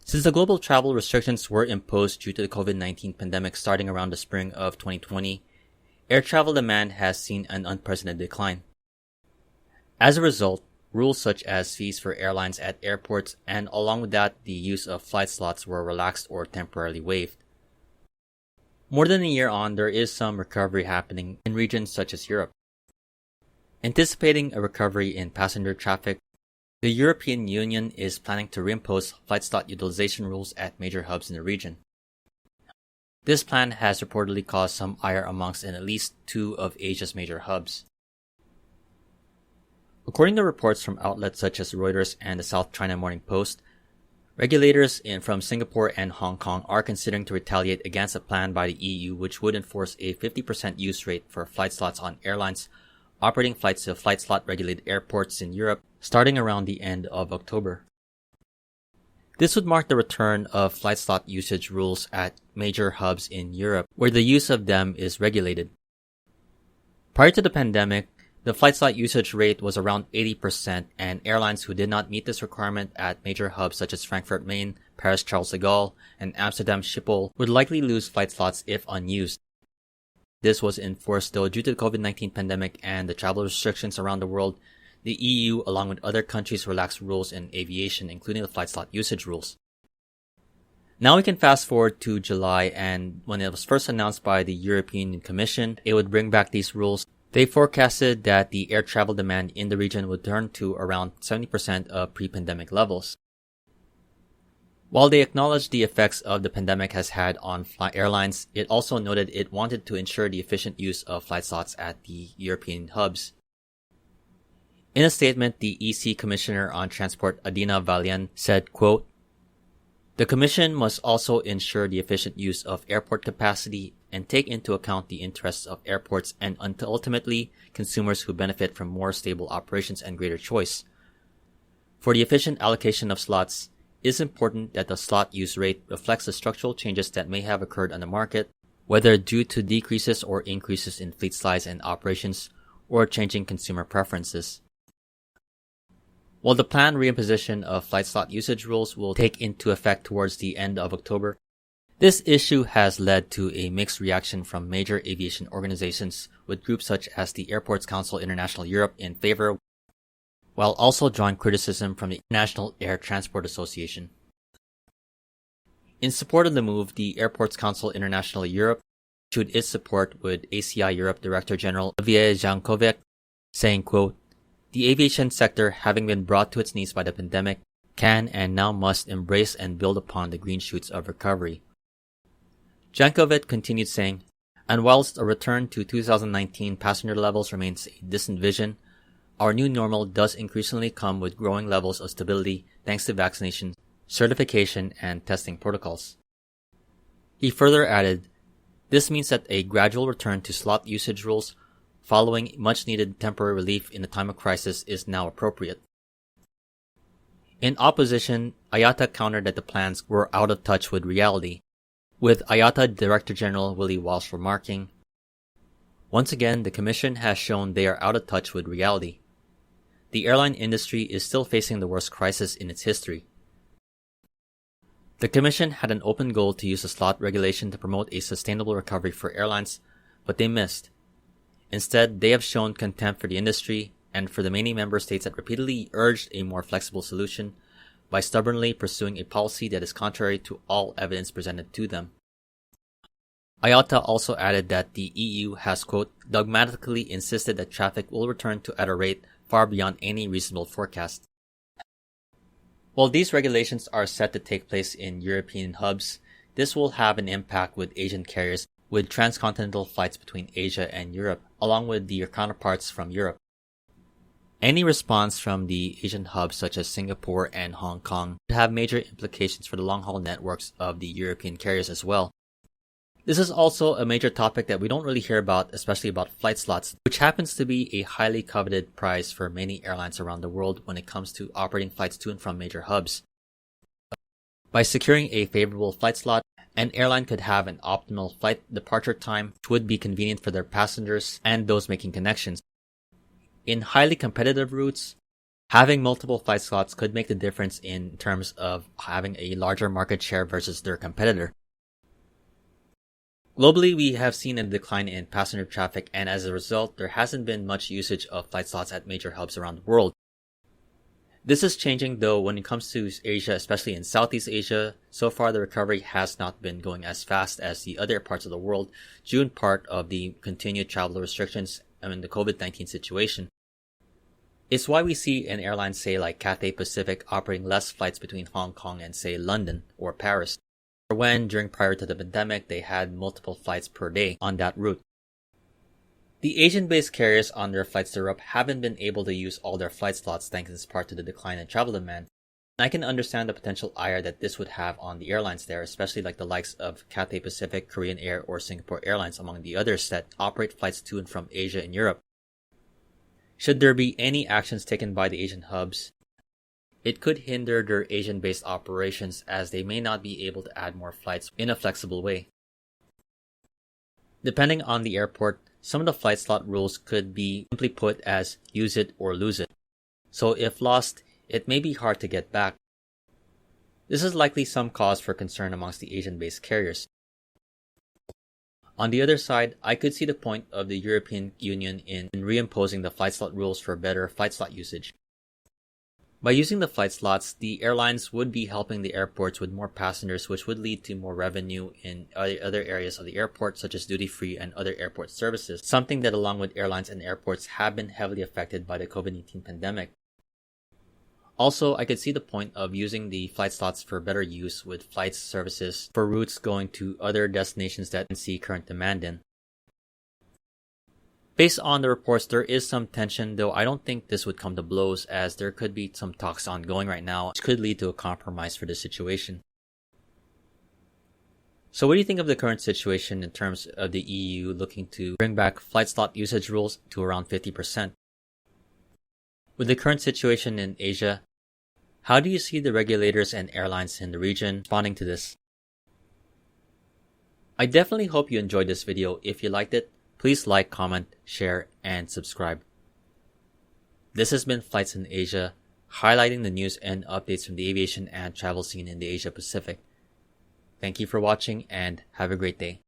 Since the global travel restrictions were imposed due to the COVID-19 pandemic starting around the spring of 2020, air travel demand has seen an unprecedented decline. As a result, rules such as fees for airlines at airports and along with that the use of flight slots were relaxed or temporarily waived. More than a year on, there is some recovery happening in regions such as Europe. Anticipating a recovery in passenger traffic, the European Union is planning to reimpose flight slot utilization rules at major hubs in the region. This plan has reportedly caused some ire amongst at least two of Asia's major hubs. According to reports from outlets such as Reuters and the South China Morning Post, regulators from Singapore and Hong Kong are considering to retaliate against a plan by the EU which would enforce a 50% use rate for flight slots on airlines operating flights to flight slot regulated airports in Europe starting around the end of October. This would mark the return of flight slot usage rules at major hubs in Europe, where the use of them is regulated. Prior to the pandemic, the flight slot usage rate was around 80%, and airlines who did not meet this requirement at major hubs such as Frankfurt Main, Paris Charles de Gaulle, and Amsterdam Schiphol would likely lose flight slots if unused. This was enforced though due to the COVID-19 pandemic and the travel restrictions around the world. The EU, along with other countries, relaxed rules in aviation, including the flight slot usage rules. Now we can fast forward to July, and when it was first announced by the European Commission, it would bring back these rules. They forecasted that the air travel demand in the region would turn to around 70% of pre-pandemic levels. While they acknowledged the effects of the pandemic has had on airlines, it also noted it wanted to ensure the efficient use of flight slots at the European hubs. In a statement, the EC Commissioner on Transport Adina Valian said, quote, "The Commission must also ensure the efficient use of airport capacity and take into account the interests of airports and ultimately consumers who benefit from more stable operations and greater choice. For the efficient allocation of slots, it is important that the slot use rate reflects the structural changes that may have occurred on the market, whether due to decreases or increases in fleet size and operations or changing consumer preferences." While the planned reimposition of flight slot usage rules will take into effect towards the end of October, this issue has led to a mixed reaction from major aviation organizations, with groups such as the Airports Council International Europe in favor, while also drawing criticism from the International Air Transport Association. In support of the move, the Airports Council International Europe issued its support with ACI Europe Director General Olivier Jankovic, saying, quote, "The aviation sector, having been brought to its knees by the pandemic, can and now must embrace and build upon the green shoots of recovery." Jankovic continued saying, "And whilst a return to 2019 passenger levels remains a distant vision, our new normal does increasingly come with growing levels of stability thanks to vaccination, certification, and testing protocols." He further added, "This means that a gradual return to slot usage rules following much-needed temporary relief in the time of crisis is now appropriate." In opposition, IATA countered that the plans were out of touch with reality, with IATA Director General Willie Walsh remarking, "Once again, the Commission has shown they are out of touch with reality. The airline industry is still facing the worst crisis in its history." The Commission had an open goal to use the slot regulation to promote a sustainable recovery for airlines, but they missed. Instead, they have shown contempt for the industry and for the many member states that repeatedly urged a more flexible solution by stubbornly pursuing a policy that is contrary to all evidence presented to them. IATA also added that the EU has, quote, "dogmatically insisted that traffic will return to at a rate far beyond any reasonable forecast." While these regulations are set to take place in European hubs, this will have an impact with Asian carriers with transcontinental flights between Asia and Europe, along with their counterparts from Europe. Any response from the Asian hubs such as Singapore and Hong Kong would have major implications for the long-haul networks of the European carriers as well. This is also a major topic that we don't really hear about, especially about flight slots, which happens to be a highly coveted prize for many airlines around the world when it comes to operating flights to and from major hubs. By securing a favorable flight slot, an airline could have an optimal flight departure time, which would be convenient for their passengers and those making connections. In highly competitive routes, Having multiple flight slots could make the difference in terms of having a larger market share versus their competitor. Globally, we have seen a decline in passenger traffic, and as a result, there hasn't been much usage of flight slots at major hubs around the world. This is changing though when it comes to Asia, especially in Southeast Asia. So far, the recovery has not been going as fast as the other parts of the world, due in part of the continued travel restrictions and the COVID-19 situation. It's why we see an airline, say like Cathay Pacific, operating less flights between Hong Kong and say London or Paris, or when prior to the pandemic they had multiple flights per day on that route. The Asian-based carriers on their flights to Europe haven't been able to use all their flight slots thanks in part to the decline in travel demand. And I can understand the potential ire that this would have on the airlines there, especially like the likes of Cathay Pacific, Korean Air, or Singapore Airlines among the others that operate flights to and from Asia and Europe. Should there be any actions taken by the Asian hubs, it could hinder their Asian-based operations as they may not be able to add more flights in a flexible way. Depending on the airport, some of the flight slot rules could be simply put as use it or lose it. So if lost, it may be hard to get back. This is likely some cause for concern amongst the Asian-based carriers. On the other side, I could see the point of the European Union in reimposing the flight slot rules for better flight slot usage. By using the flight slots, the airlines would be helping the airports with more passengers, which would lead to more revenue in other areas of the airport, such as duty-free and other airport services, something that along with airlines and airports have been heavily affected by the COVID-19 pandemic. Also, I could see the point of using the flight slots for better use with flight services for routes going to other destinations that see current demand in. Based on the reports, there is some tension, though I don't think this would come to blows, as there could be some talks ongoing right now, which could lead to a compromise for the situation. So what do you think of the current situation in terms of the EU looking to bring back flight slot usage rules to around 50%? With the current situation in Asia, how do you see the regulators and airlines in the region responding to this? I definitely hope you enjoyed this video. If you liked it, please like, comment, share, and subscribe. This has been Flights in Asia, highlighting the news and updates from the aviation and travel scene in the Asia Pacific. Thank you for watching and have a great day.